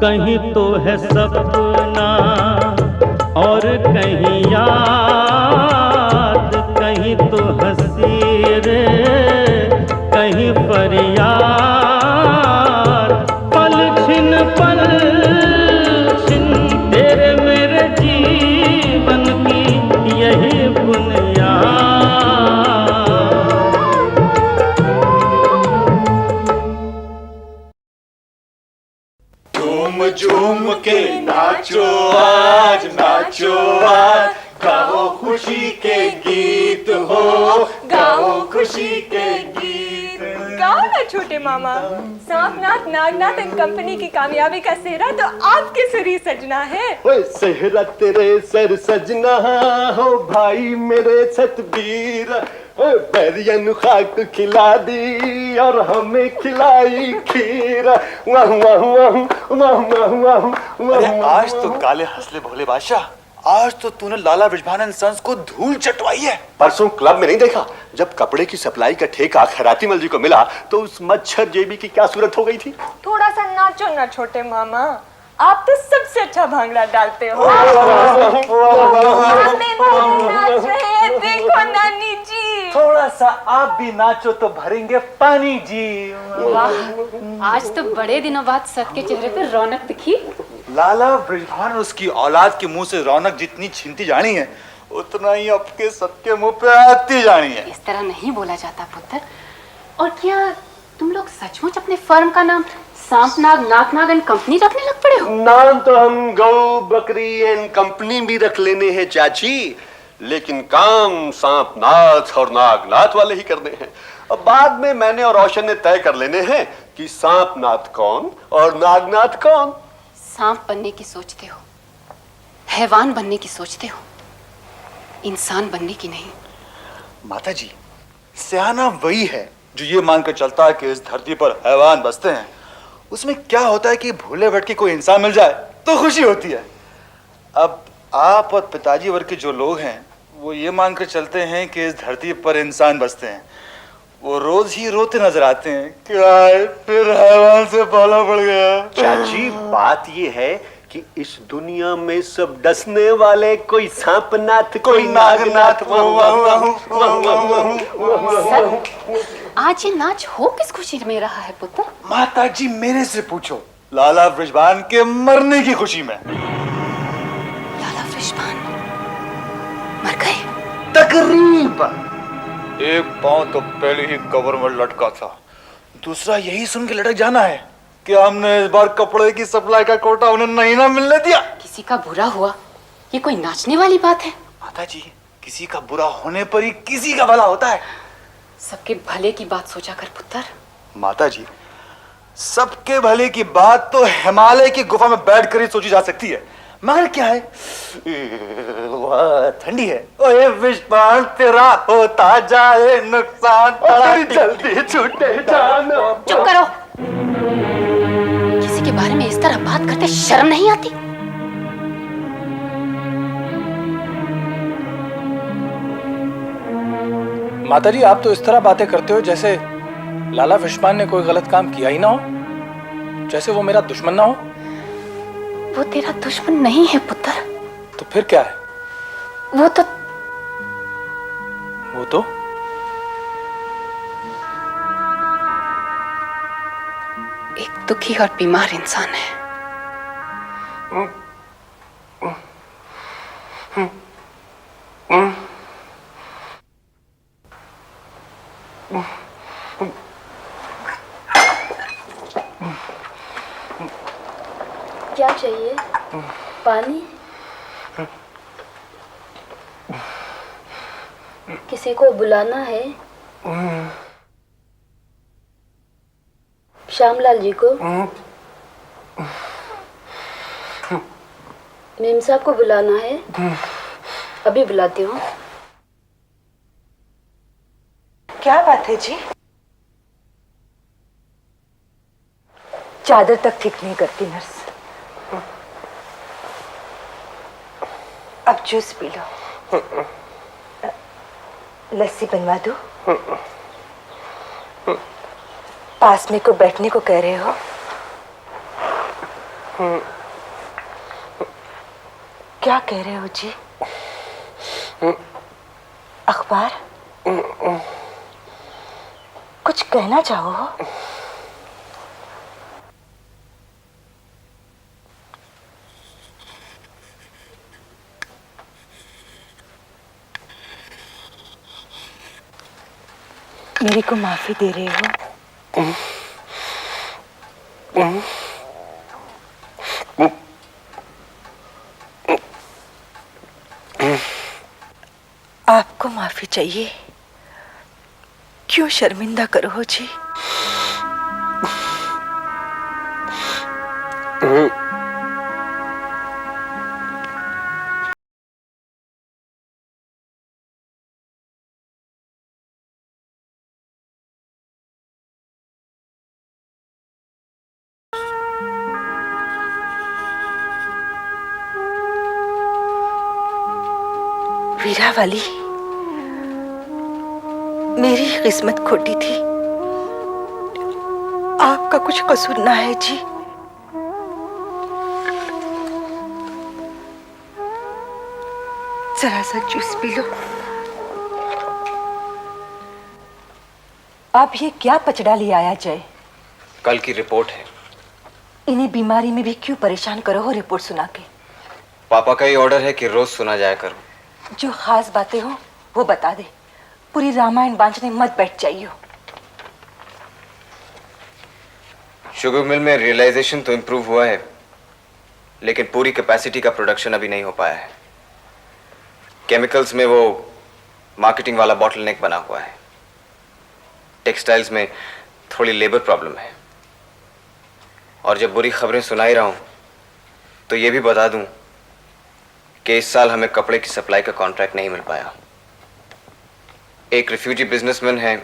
कहीं तो है सपना और कहीं याद, कहीं तो हंसी रे कहीं फरियाद। पल छिन तेरे मेरे जीवन की यही बुनियाद। झूम झूम के नाचो आज, नाचो आज, गाओ खुशी के गीत हो, गाओ खुशी के गीत। गाओ ना छोटे मामा। सांपनाथ नागनाथ एंड कंपनी की कामयाबी का सेहरा तो आपके सिर ही सजना है। ओए सेहरा तेरे सर सजना हो भाई मेरे सतबीर। बैरियन खाक खिला दी और हमें खिलाई खीर। वाह वाह वाह वाह वाह वाह। अरे आज तो काले हंसले भोले बादशाह, आज तो तूने लाला बृजभान एंड सन्स को धूल चटवाई है। परसों क्लब में नहीं देखा जब कपड़े की सप्लाई का ठेका खैराती मल जी को मिला तो उस मच्छर जेबी की क्या सूरत हो गई थी। थोड़ा सा नाचो ना छोटे मामा, आप तो सबसे अच्छा भांगड़ा डालते हो। नाच रहे हैं, देखो नानी जी। थोड़ा सा आप भी नाचो तो भरेंगे पानी जी। वाह, आज तो बड़े दिनों बाद सबके चेहरे पे रौनक दिखी। लाला बृजभान और उसकी औलाद के मुंह से रौनक जितनी छीनती जानी है उतना ही आपके सबके मुंह पे आती जानी है। इस तरह नहीं बोला जाता पुत्र। और क्या तुम लोग सचमुच अपने फर्म का नाम सांपनाग नागनाग एंड कंपनी रखने लग पड़े हो? नाम तो हम गौ बकरी एंड कंपनी भी रख लेने हैं चाची, लेकिन काम सांपनाथ और नागनाथ वाले ही करने हैं। अब बाद में मैंने और रोशन ने तय कर लेने हैं कि सांपनाथ कौन और नागनाथ कौन। सांप बनने की सोचते हो, हैवान बनने की सोचते हो, इंसान बनने की नहीं। माता जी, सियाना वही है जो ये मानकर चलता है कि इस धरती पर हैवान बसते हैं। उसमें क्या होता है कि भूले भटके कोई इंसान मिल जाए तो खुशी होती है। अब आप और पिताजी वर्ग के जो लोग हैं वो ये मानकर चलते हैं कि इस धरती पर इंसान बसते हैं। वो रोज ही रोते नजर आते हैं कि आए फिर हैवान से पाला पड़ गया। चाची बात ये है कि इस दुनिया में सब डसने वाले कोई सांपनाथ कोई नागनाथ। सर, आज ये नाच हो किस खुशी में रहा है पुत्र? माता जी मेरे से पूछो, लाला बृजभान के मरने की खुशी में। लाला बृजभान मर गए? तकरीबन। एक पांव तो पहले ही कवर में लटका था, दूसरा यही सुन के लटक जाना है कि हमने इस बार कपड़े की सप्लाई का कोटा उन्हें नहीं ना मिलने दिया। किसी का बुरा हुआ ये कोई नाचने वाली बात है? माता जी, किसी का बुरा होने पर ही किसी का भला होता है। सबके भले की बात सोचा कर पुत्र। माता जी, सबके भले की बात तो हिमालय की गुफा में बैठकर ही सोची जा सकती है, मगर क्या है वह ठंडी है। ओए विश्वान तेरा होता जाए नुकसान, जल्दी छूटे जान। चुप करो, किसी के बारे में इस तरह बात करते शर्म नहीं आती? माताजी, आप तो इस तरह बातें करते हो जैसे लाला बृजभान ने कोई गलत काम किया ही ना हो, जैसे वो मेरा दुश्मन ना हो। वो तेरा दुश्मन नहीं है पुत्र। तो फिर क्या है? वो तो एक दुखी और बीमार इंसान है। क्या चाहिए? पानी? किसी को बुलाना है? श्यामलाल जी को? मेम साहब को बुलाना है? अभी बुलाती हूँ। क्या बात है जी? चादर तक ठीक नहीं करती नर्स। अब जूस पी लो। लस्सी बनवा दो। पास में को बैठने को कह रहे हो? क्या कह रहे हो जी? अखबार? कुछ कहना चाहो? मेरे को माफी दे रहे हो? आपको माफी चाहिए? क्यों शर्मिंदा करो हो जी? वीरा वाली, मेरी किस्मत खोटी थी। आपका कुछ कसूर ना है जी। जरा सा जूस पी लो। आप ये क्या पचड़ा ले आया जय? कल की रिपोर्ट है। इन्हें बीमारी में भी क्यों परेशान करो हो रिपोर्ट सुना के? पापा का ही ऑर्डर है कि रोज सुना जाया करो। जो खास बातें हो वो बता दे। पूरी रामायण बांचने मत बैठ जाइयो। शुगर मिल में रियलाइजेशन तो इंप्रूव हुआ है, लेकिन पूरी कैपेसिटी का प्रोडक्शन अभी नहीं हो पाया है। केमिकल्स में वो मार्केटिंग वाला बॉटलनेक बना हुआ है। टेक्सटाइल्स में थोड़ी लेबर प्रॉब्लम है। और जब बुरी खबरें सुना ही रहा हूं तो ये भी बता दूं कि इस साल हमें कपड़े की सप्लाई का कॉन्ट्रैक्ट नहीं मिल पाया। एक रिफ्यूजी बिजनेसमैन है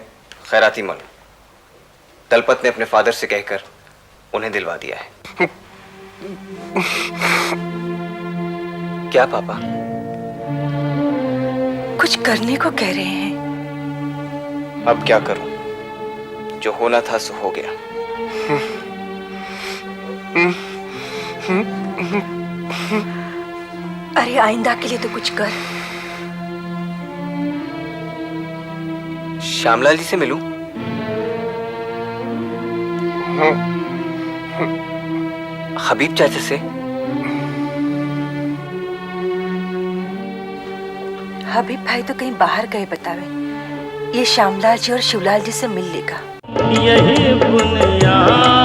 खैराती मल, तलपत ने अपने फादर से कहकर उन्हें दिलवा दिया है। क्या पापा? कुछ करने को कह रहे हैं। अब क्या करूं? जो होना था सो हो गया। अरे आइंदा के लिए तो कुछ कर। श्यामलाल जी से मिलूं? हबीब चाचा से? हबीब भाई तो कहीं बाहर गए बतावे। ये श्यामलाल जी और शिवलाल जी से मिल लेगा। यही बुनियाद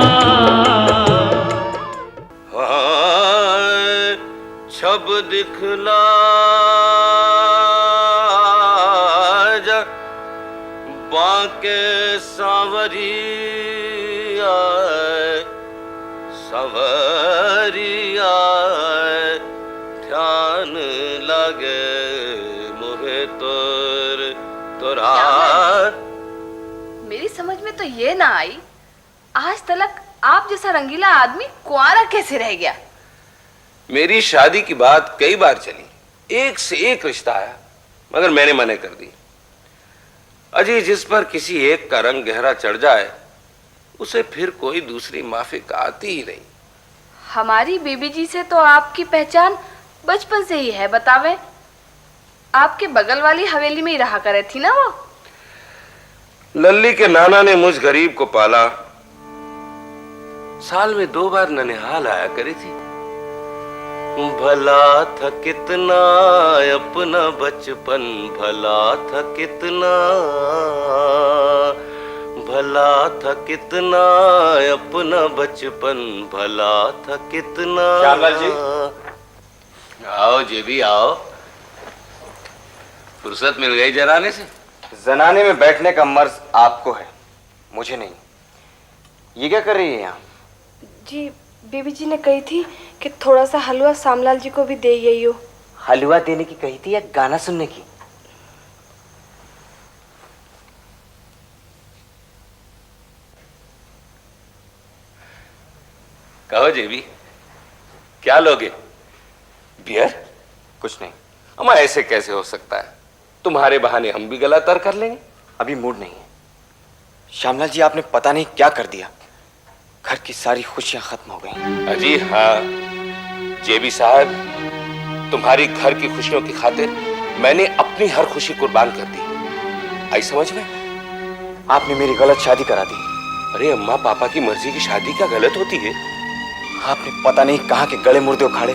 छब दिखला जा बाके सांवरी आए संवरी आए ध्यान लगे मुहे तोरा। मेरी समझ में तो ये ना आई, आज तक आप जैसा रंगीला आदमी कुंवारा कैसे रह गया? मेरी शादी की बात कई बार चली, एक से एक रिश्ता आया, मगर मैंने मना कर दी। अजी जिस पर किसी एक का रंग गहरा चढ़ जाए उसे फिर कोई दूसरी माफिक आती ही नहीं। हमारी बीबी जी से तो आपकी पहचान बचपन से ही है, बतावे। आपके बगल वाली हवेली में ही रहा करे थी ना वो। लल्ली के नाना ने मुझ गरीब को पाला, साल में 2 बार ननिहाल आया करी थी। भला था कितना अपना बचपन, भला था कितना, भला था कितना अपना बचपन, भला था कितना। श्यामलाल जी, आओ जी भी आओ। फुर्सत मिल गई जनाने से? जनाने में बैठने का मर्ज आपको है, मुझे नहीं। ये क्या कर रही है यहाँ? जी बीबी जी ने कही थी कि थोड़ा सा हलवा श्यामलाल जी को भी दे यही हो। हलवा देने की कही थी या गाना सुनने की? कहो जेबी, क्या लोगे? बियर? कुछ नहीं। अम्मा ऐसे कैसे हो सकता है? तुम्हारे बहाने हम भी गला तर कर लेंगे। अभी मूड नहीं है। श्यामलाल जी, आपने पता नहीं क्या कर दिया। घर की सारी खुशियां खत्म हो गई। अजी हाँ जेबी साहब, तुम्हारी घर की खुशियों की खातिर मैंने अपनी हर खुशी कुर्बान कर दी। आई समझ में? आपने मेरी गलत शादी करा दी। अरे अम्मा पापा की मर्जी की शादी क्या गलत होती है? आपने पता नहीं कहाँ के गले मुर्दे उखाड़े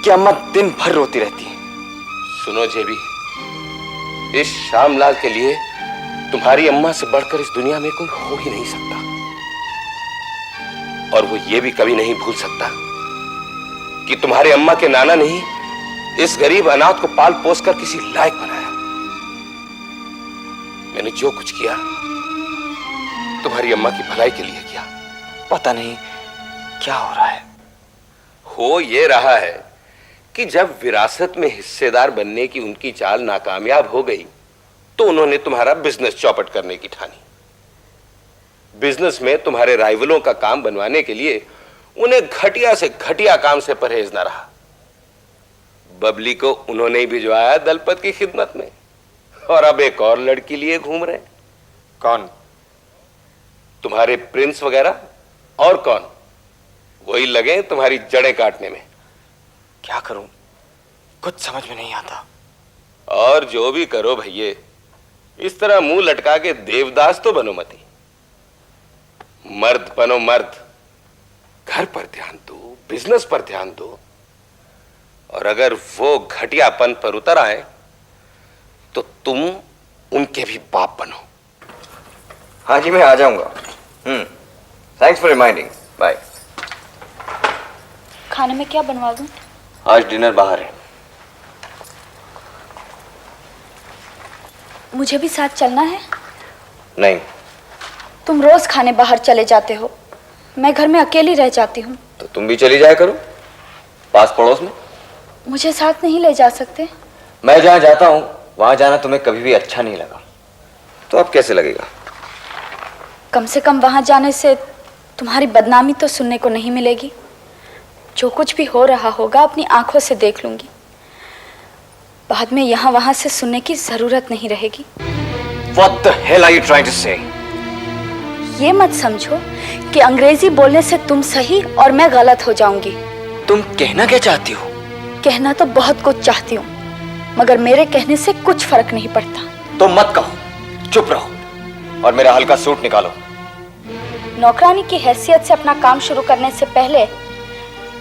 कि अम्मा दिन भर रोती रहती है। सुनो जेबी, इस श्यामलाल के लिए तुम्हारी अम्मा से बढ़कर इस दुनिया में कोई हो ही नहीं सकता, और वो ये भी कभी नहीं भूल सकता कि तुम्हारे अम्मा के नाना ने ही इस गरीब अनाथ को पाल पोस कर किसी लायक बनाया। मैंने जो कुछ किया तुम्हारी अम्मा की भलाई के लिए किया। पता नहीं क्या हो रहा है। हो ये रहा है कि जब विरासत में हिस्सेदार बनने की उनकी चाल नाकामयाब हो गई तो उन्होंने तुम्हारा बिजनेस चौपट करने की ठानी। बिजनेस में तुम्हारे राइवलों का काम बनवाने के लिए उन्हें घटिया से घटिया काम से परहेज न रहा। बबली को उन्होंने ही भिजवाया दलपत की खिदमत में, और अब एक और लड़की लिए घूम रहे। कौन? तुम्हारे प्रिंस वगैरह। और कौन? वही लगे तुम्हारी जड़ें काटने में। क्या करूं, कुछ समझ में नहीं आता। और जो भी करो भैये, इस तरह मुंह लटका के देवदास तो बनो मती। मर्द बनो मर्द। घर पर ध्यान दो, बिजनेस पर ध्यान दो, और अगर वो घटियापन पर उतर आए तो तुम उनके भी बाप बनो। हाँ जी, मैं आ जाऊंगा। Thanks for reminding. बाय। खाने में क्या बनवा दूं? आज डिनर बाहर है। मुझे भी साथ चलना है? नहीं। तुम रोज खाने बाहर चले जाते हो, मैं घर में अकेली रह जाती हूँ। तो तुम भी चली जाया करो पास पड़ोस में। मुझे साथ नहीं ले जा सकते? मैं जहाँ जाता हूँ वहां जाना तुम्हें कभी भी अच्छा नहीं लगा, तो अब कैसे लगेगा? कम से कम वहां जाने से तुम्हारी बदनामी तो सुनने को नहीं मिलेगी। जो कुछ भी हो रहा होगा अपनी आंखों से देख लूंगी। बाद में यहाँ वहां से सुनने की जरूरत नहीं रहेगी। What the hell are you trying to say? ये मत समझो कि अंग्रेजी बोलने से तुम सही और मैं गलत हो जाऊंगी। तुम कहना क्या चाहती हो? कहना तो बहुत कुछ चाहती हूँ, मगर मेरे कहने से कुछ फर्क नहीं पड़ता। तो मत कहो, चुप रहो और मेरा हल्का सूट निकालो। नौकरानी की हैसियत से अपना काम शुरू करने से पहले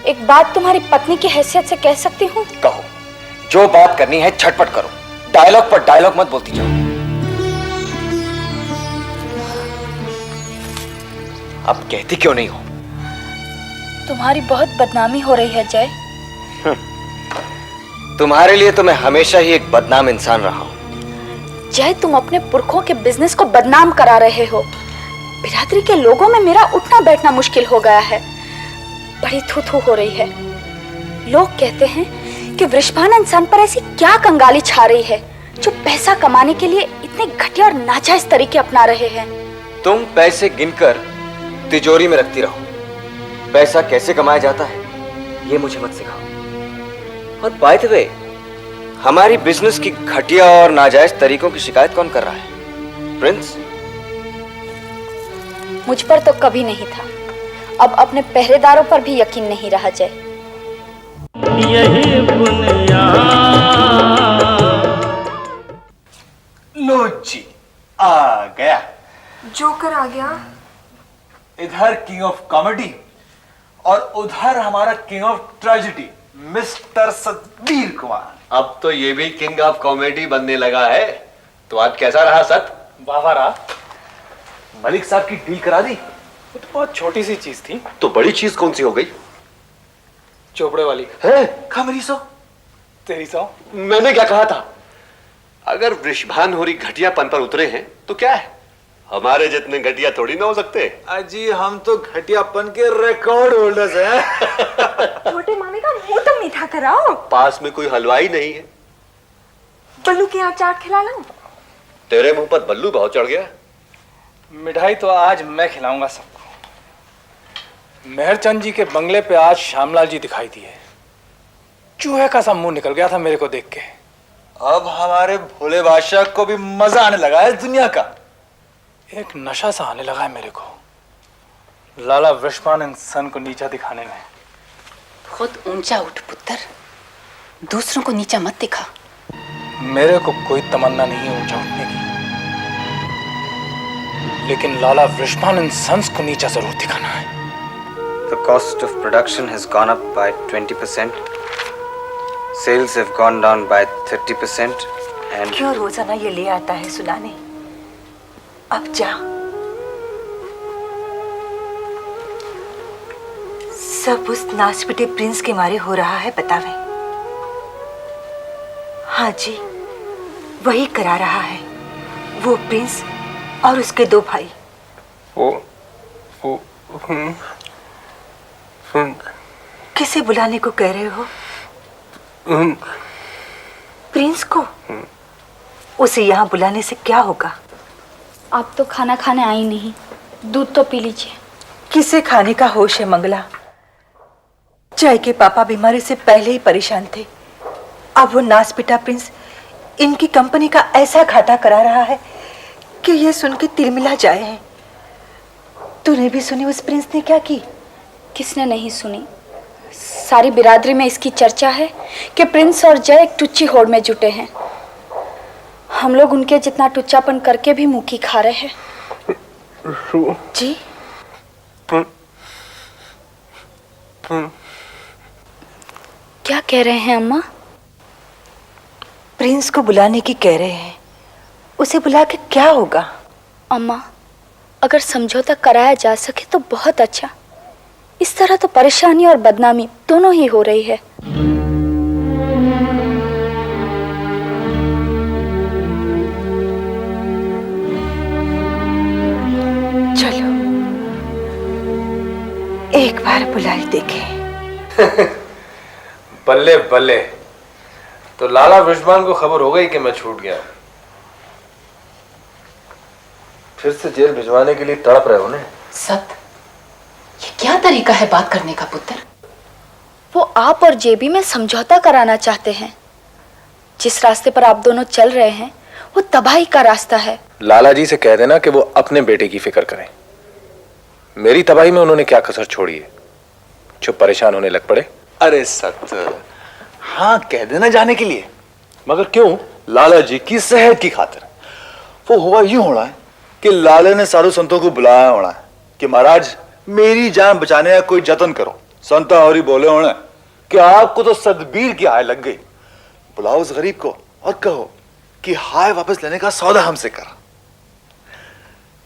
एक बात तुम्हारी पत्नी की हैसियत से कह सकती हूँ? कहो, जो बात करनी है झटपट करो, डायलॉग पर डायलॉग मत बोलती जाओ। अब कहती क्यों नहीं हो? तुम्हारी बहुत बदनामी हो रही है जय। तुम्हारे लिए तो मैं हमेशा ही एक बदनाम इंसान रहा हूं। जय, तुम अपने पुरखों के बिजनेस को बदनाम करा रहे हो। बिरादरी के लोगों में मेरा उठना बैठना मुश्किल हो गया है। बड़ी थू-थू हो रही है। लोग कहते हैं कि वृषभान इंसान पर ऐसी क्या कंगाली छा रही है जो पैसा कमाने के लिए इतने घटिया और नाजायज तरीके अपना रहे हैं। तुम पैसे गिनकर तिजोरी में रखती रहो, पैसा कैसे कमाया जाता है ये मुझे मत सिखाओ। और बाय द वे, हमारी बिजनेस की घटिया और नाजायज तरीकों की शिकायत कौन कर रहा है? प्रिंस? मुझ पर तो कभी नहीं था, अब अपने पहरेदारों पर भी यकीन नहीं रहा जय। यही बुनियाद। लो जी, आ गया। जोकर आ गया। इधर किंग ऑफ कॉमेडी और उधर हमारा king of tragedy mister Satbir Kumar. अब तो ये भी किंग ऑफ कॉमेडी बनने लगा है। तो आज कैसा रहा सत? वाह रहा। मलिक साहब की डील करा दी? वो तो बहुत छोटी सी चीज थी। तो बड़ी चीज कौन सी हो गई? चोपड़े वाली है? कहा मेरी सौ? तेरी सौ। मैंने क्या कहा था? अगर वृषभान होरी घटियापन पर उतरे हैं तो क्या है, हमारे जितने घटिया थोड़ी ना हो सकते। अजी हम तो घटियापन के रिकॉर्ड होल्डर्स हैं। छोटे मामे का मुंह तो मीठा कराओ। पास में कोई हलवाई नहीं है। बल्लू के यहाँ चाट खिला लाऊं? तेरे मुंह पर बल्लू बहुत चढ़ गया। मिठाई तो आज मैं खिलाऊंगा सबको। मेहरचंद जी के बंगले पे आज श्यामलाल जी दिखाई दिए। चूहे का सा मुंह निकल गया था मेरे को देख के। अब हमारे भोले बादशाह को भी मजा आने लगा है दुनिया का। एक नशा सा आने लगा है मेरे को। लाला विश्वान इन सन को नीचा दिखाने में। खुद ऊंचा उठ पुत्र, दूसरों को नीचा मत दिखा। मेरे को कोई तमन्ना नहीं है ऊंचा उठने की, लेकिन लाला विश्वान इन सन्स को नीचा जरूर दिखाना है। The cost of production has gone up by 20%. Sales have gone down by 30%. And क्यों रोजाना ये ले आता है सुनाने? अब जा। सब उस नासपिटे प्रिंस के मारे हो रहा है, बतावे। हाँ जी, वही करा रहा है, वो प्रिंस और उसके 2 भाई। किसे बुलाने को कह रहे हो? प्रिंस को? उसे यहाँ बुलाने से क्या होगा? आप तो खाना खाने आई नहीं, दूध तो पी लीजिए। किसे खाने का होश है मंगला? जय के पापा बीमारी से पहले ही परेशान थे, अब वो नासपिटा प्रिंस इनकी कंपनी का ऐसा घाटा करा रहा है कि ये सुन के तिलमिला जाए हैं। तूने भी सुनी उस प्रिंस ने क्या की? किसने नहीं सुनी? सारी बिरादरी में इसकी चर्चा है कि प्रिंस और जय एक टुच्ची होड़ में जुटे हैं। हम लोग उनके जितना टुच्चापन करके भी मुंह की खा रहे हैं। जी? क्या कह रहे हैं अम्मा? प्रिंस को बुलाने की कह रहे हैं। उसे बुला के क्या होगा? अम्मा, अगर समझौता कराया जा सके तो बहुत अच्छा। इस तरह तो परेशानी और बदनामी दोनों ही हो रही है। चलो एक बार बुलाई देखें। बल्ले बल्ले, तो लाला विश्वान को खबर हो गई कि मैं छूट गया। फिर से जेल भिजवाने के लिए तड़प रहे हो ने? सत, ये क्या तरीका है बात करने का पुत्र? वो आप और जेबी में समझौता कराना चाहते हैं। जिस रास्ते पर आप दोनों चल रहे हैं वो तबाही का रास्ता है। लाला जी से कह देना कि वो अपने बेटे की फिक्र करें। मेरी तबाही में उन्होंने क्या कसर छोड़ी है, जो परेशान होने लग पड़े। अरे सत, हाँ कह देना जाने के लिए, मगर क्यों? लाला जी की सेहत की खातिर। वो हुआ यूं होना है कि लाला ने साधु संतों को बुलाया होना है कि महाराज मेरी जान बचाने का कोई जतन करो। संता और ही बोले होना कि आपको तो सदबीर की हाय लग गई, बुलाओ उस गरीब को और कहो कि हाय वापस लेने का सौदा हमसे कर।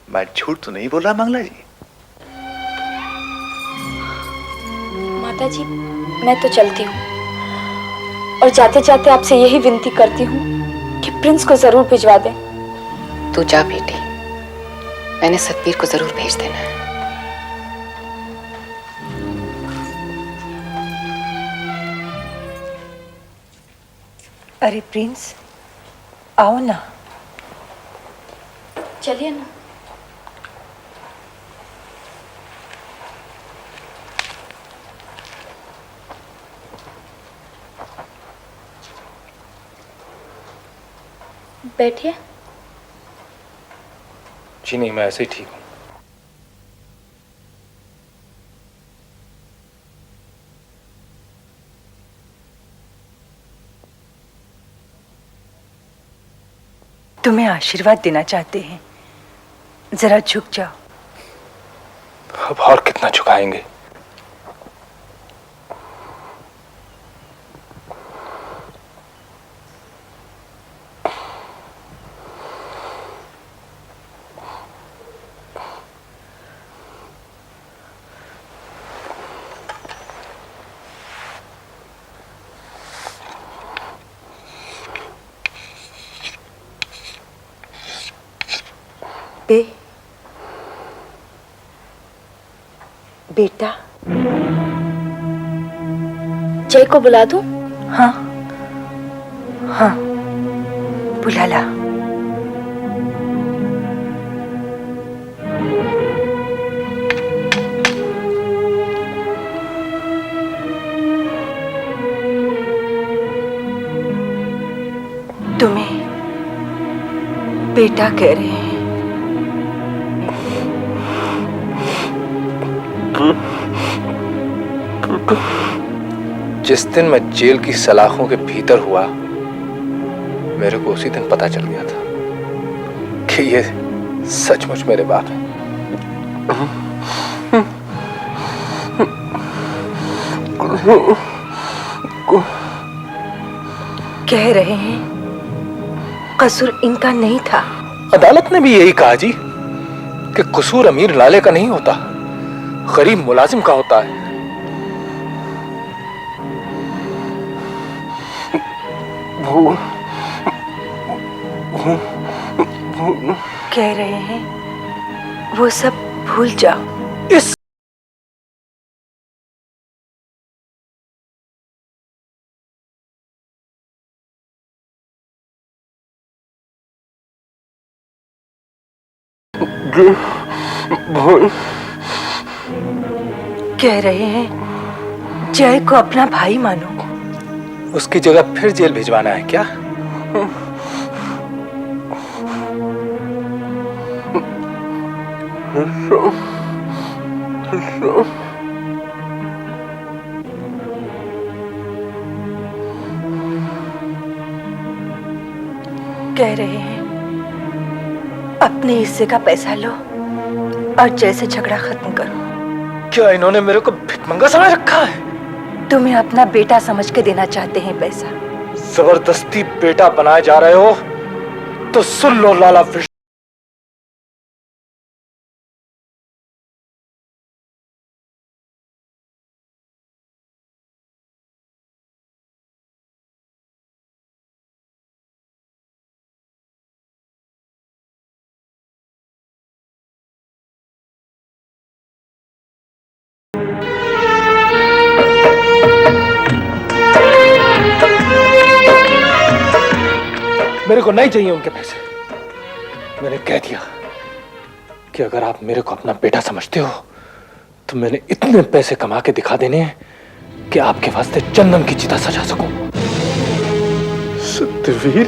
मैं झूठ तो नहीं बोल रहा मंगला जी? माता जी, मैं तो चलती हूँ और जाते जाते आपसे यही विनती करती हूँ कि प्रिंस को जरूर भिजवा दें। तू जा बेटी, मैंने सतबीर को जरूर भेज देना है। अरे प्रिंस, आओ ना। चलिए ना। बैठिए। जी नहीं, मैं ऐसे ही ठीक हूँ। तुम्हें आशीर्वाद देना चाहते हैं, जरा झुक जाओ। अब और कितना झुकाएंगे? बेटा, जय को बुला दूं? हाँ हाँ, बुला ला। तुम्हें बेटा कह रहे हैं। जिस दिन मैं जेल की सलाखों के भीतर हुआ, मेरे को उसी दिन पता चल गया था कि ये सचमुच मेरे बाप हैं। कह रहे हैं कसूर इनका नहीं था। अदालत ने भी यही कहा जी कि कसूर अमीर लाले का नहीं होता, गरीब मुलाजिम का होता है। कह रहे हैं वो सब भूल जाओ। इस कह रहे हैं जय को अपना भाई मानो। उसकी जगह फिर जेल भिजवाना है क्या? कह रहे हैं अपने हिस्से का पैसा लो और जैसे झगड़ा खत्म करो। क्या इन्होंने मेरे को भिखमंगा समझ रखा है? तुम्हें अपना बेटा समझ के देना चाहते हैं पैसा। जबरदस्ती बेटा बनाए जा रहे हो तो सुन लो लाला फिश। मेरे को नहीं चाहिए उनके पैसे। मैंने कह दिया कि अगर आप मेरे को अपना बेटा समझते हो तो मैंने इतने पैसे कमा के दिखा देने हैं कि आपके वास्ते चंदन की चिता सजा सकूं। सत्यवीर,